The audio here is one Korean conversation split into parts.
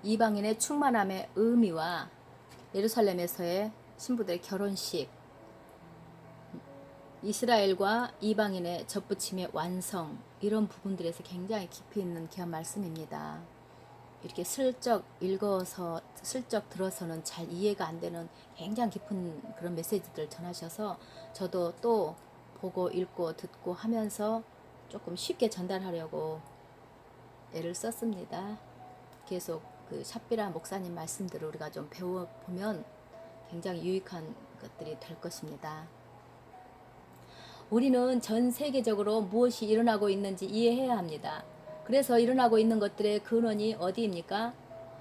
이방인의 충만함의 의미와 예루살렘에서의 신부들의 결혼식, 이스라엘과 이방인의 접붙임의 완성, 이런 부분들에서 굉장히 깊이 있는 귀한 말씀입니다. 이렇게 슬쩍 읽어서 슬쩍 들어서는 잘 이해가 안 되는 굉장히 깊은 그런 메시지들 전하셔서 저도 또 보고 읽고 듣고 하면서 조금 쉽게 전달하려고 애를 썼습니다. 계속 그 샤비라 목사님 말씀들을 우리가 좀 배워보면 굉장히 유익한 것들이 될 것입니다. 우리는 전 세계적으로 무엇이 일어나고 있는지 이해해야 합니다. 그래서 일어나고 있는 것들의 근원이 어디입니까?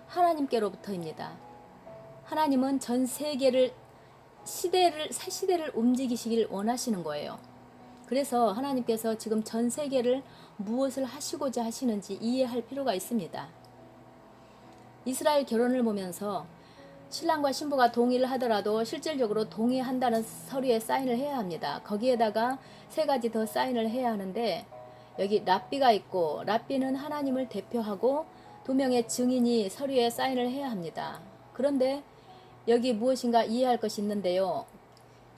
하나님께로부터입니다. 하나님은 전 세계를 새 시대를 움직이시길 원하시는 거예요. 그래서 하나님께서 지금 전 세계를 무엇을 하시고자 하시는지 이해할 필요가 있습니다. 이스라엘 결혼을 보면서 신랑과 신부가 동의를 하더라도 실질적으로 동의한다는 서류에 사인을 해야 합니다. 거기에다가 3가지 더 사인을 해야 하는데 여기 랍비가 있고 랍비는 하나님을 대표하고 2명의 증인이 서류에 사인을 해야 합니다. 그런데 여기 무엇인가 이해할 것이 있는데요.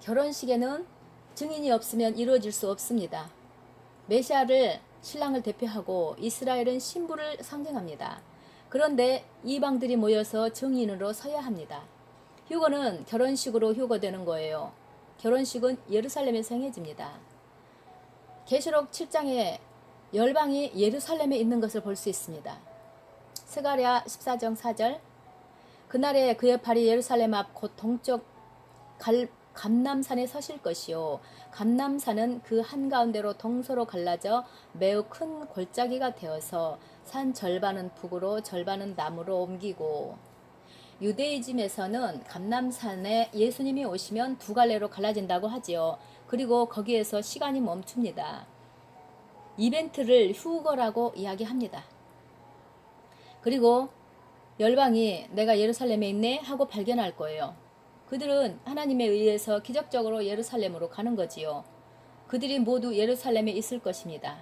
결혼식에는 증인이 없으면 이루어질 수 없습니다. 메시아를 신랑을 대표하고 이스라엘은 신부를 상징합니다. 그런데 이방들이 모여서 증인으로 서야 합니다. 휴거는 결혼식으로 휴거되는 거예요. 결혼식은 예루살렘에서 행해집니다. 계시록 7장에 열방이 예루살렘에 있는 것을 볼 수 있습니다. 스가랴 14장 4절 그날에 그의 팔이 예루살렘 앞 곧 동쪽 감람산에 서실 것이요 감람산은 그 한가운데로 동서로 갈라져 매우 큰 골짜기가 되어서 산 절반은 북으로 절반은 남으로 옮기고 유대이즘에서는 감람산에 예수님이 오시면 2갈래로 갈라진다고 하지요. 그리고 거기에서 시간이 멈춥니다. 이벤트를 휴거라고 이야기합니다. 그리고 열방이 내가 예루살렘에 있네 하고 발견할 거예요. 그들은 하나님에 의해서 기적적으로 예루살렘으로 가는 거지요. 그들이 모두 예루살렘에 있을 것입니다.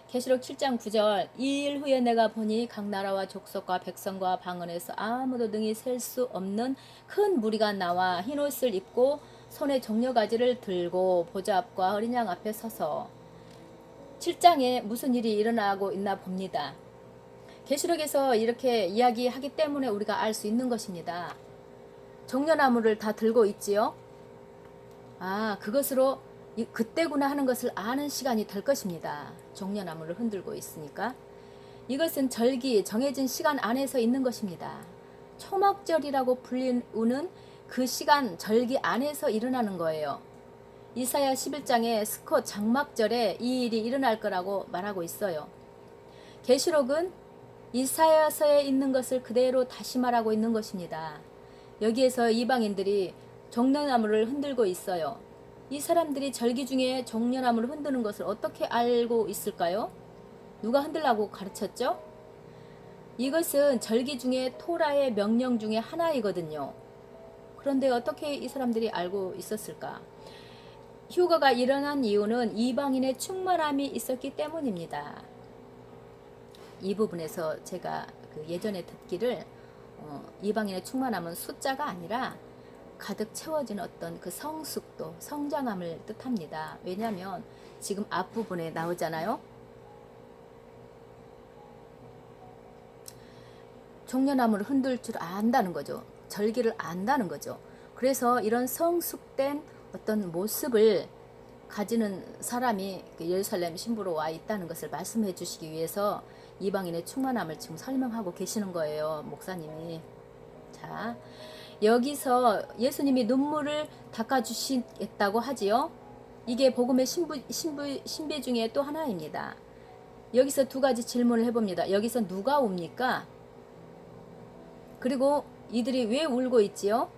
계시록 7장 9절 이 일 후에 내가 보니 각 나라와 족속과 백성과 방언에서 아무도 능히 셀 수 없는 큰 무리가 나와 흰옷을 입고 손에 종려가지를 들고 보좌 앞과 어린 양 앞에 서서 7장에 무슨 일이 일어나고 있나 봅니다. 계시록에서 이렇게 이야기하기 때문에 우리가 알 수 있는 것입니다. 종려나무를 다 들고 있지요. 그것으로 그때구나 하는 것을 아는 시간이 될 것입니다. 종려나무를 흔들고 있으니까. 이것은 절기, 정해진 시간 안에서 있는 것입니다. 초막절이라고 불리우는 그 시간, 절기 안에서 일어나는 거예요. 이사야 11장에 스콧 장막절에 이 일이 일어날 거라고 말하고 있어요. 계시록은 이사야서에 있는 것을 그대로 다시 말하고 있는 것입니다. 여기에서 이방인들이 종려나무를 흔들고 있어요. 이 사람들이 절기 중에 종려나무를 흔드는 것을 어떻게 알고 있을까요? 누가 흔들라고 가르쳤죠? 이것은 절기 중에 토라의 명령 중에 하나이거든요. 그런데 어떻게 이 사람들이 알고 있었을까? 휴거가 일어난 이유는 이방인의 충만함이 있었기 때문입니다. 이 부분에서 제가 예전에 듣기를 이방인의 충만함은 숫자가 아니라 가득 채워진 어떤 그 성숙도, 성장함을 뜻합니다. 왜냐하면 지금 앞부분에 나오잖아요. 종려나무를 흔들 줄 안다는 거죠. 절기를 안다는 거죠. 그래서 이런 성숙된 어떤 모습을 가지는 사람이 예루살렘 신부로 와 있다는 것을 말씀해 주시기 위해서 이방인의 충만함을 지금 설명하고 계시는 거예요. 목사님이. 자, 여기서 예수님이 눈물을 닦아주시겠다고 하지요. 이게 복음의 신비 중에 또 하나입니다. 여기서 2가지 질문을 해봅니다. 여기서 누가 옵니까? 그리고 이들이 왜 울고 있지요?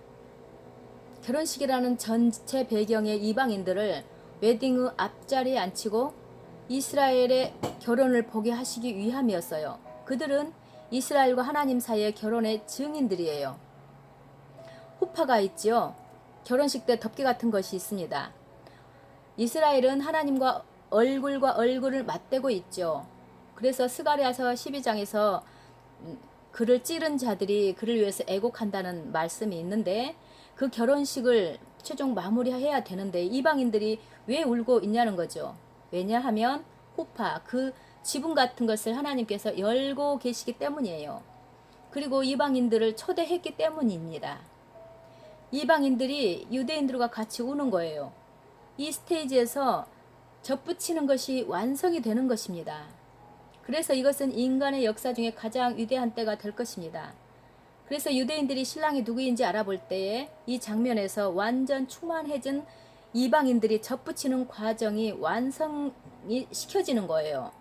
결혼식이라는 전체 배경의 이방인들을 웨딩 앞자리에 앉히고 이스라엘의 결혼을 보게 하시기 위함이었어요. 그들은 이스라엘과 하나님 사이의 결혼의 증인들이에요. 후파가 있지요. 결혼식 때 덮개 같은 것이 있습니다. 이스라엘은 하나님과 얼굴을 맞대고 있죠. 그래서 스가랴서 12장에서 그를 찌른 자들이 그를 위해서 애곡한다는 말씀이 있는데 그 결혼식을 최종 마무리해야 되는데 이방인들이 왜 울고 있냐는 거죠. 왜냐하면 호파 그 지붕 같은 것을 하나님께서 열고 계시기 때문이에요. 그리고 이방인들을 초대했기 때문입니다. 이방인들이 유대인들과 같이 우는 거예요. 이 스테이지에서 접붙이는 것이 완성이 되는 것입니다. 그래서 이것은 인간의 역사 중에 가장 위대한 때가 될 것입니다. 그래서 유대인들이 신랑이 누구인지 알아볼 때에 이 장면에서 완전 충만해진 이방인들이 접붙이는 과정이 완성이 시켜지는 거예요.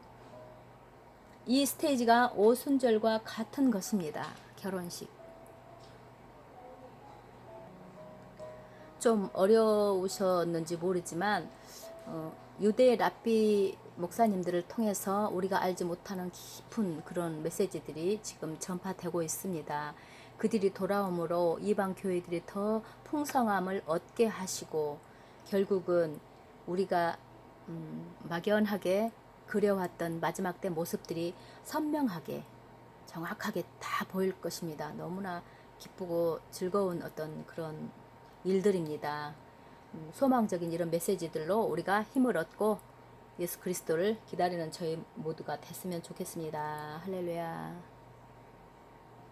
이 스테이지가 오순절과 같은 것입니다. 결혼식. 좀 어려우셨는지 모르지만 유대 랍비 목사님들을 통해서 우리가 알지 못하는 깊은 그런 메시지들이 지금 전파되고 있습니다. 그들이 돌아옴으로 이방 교회들이 더 풍성함을 얻게 하시고 결국은 우리가 막연하게 그려왔던 마지막 때 모습들이 선명하게 정확하게 다 보일 것입니다. 너무나 기쁘고 즐거운 어떤 그런 일들입니다. 소망적인 이런 메시지들로 우리가 힘을 얻고 예수 그리스도를 기다리는 저희 모두가 됐으면 좋겠습니다. 할렐루야.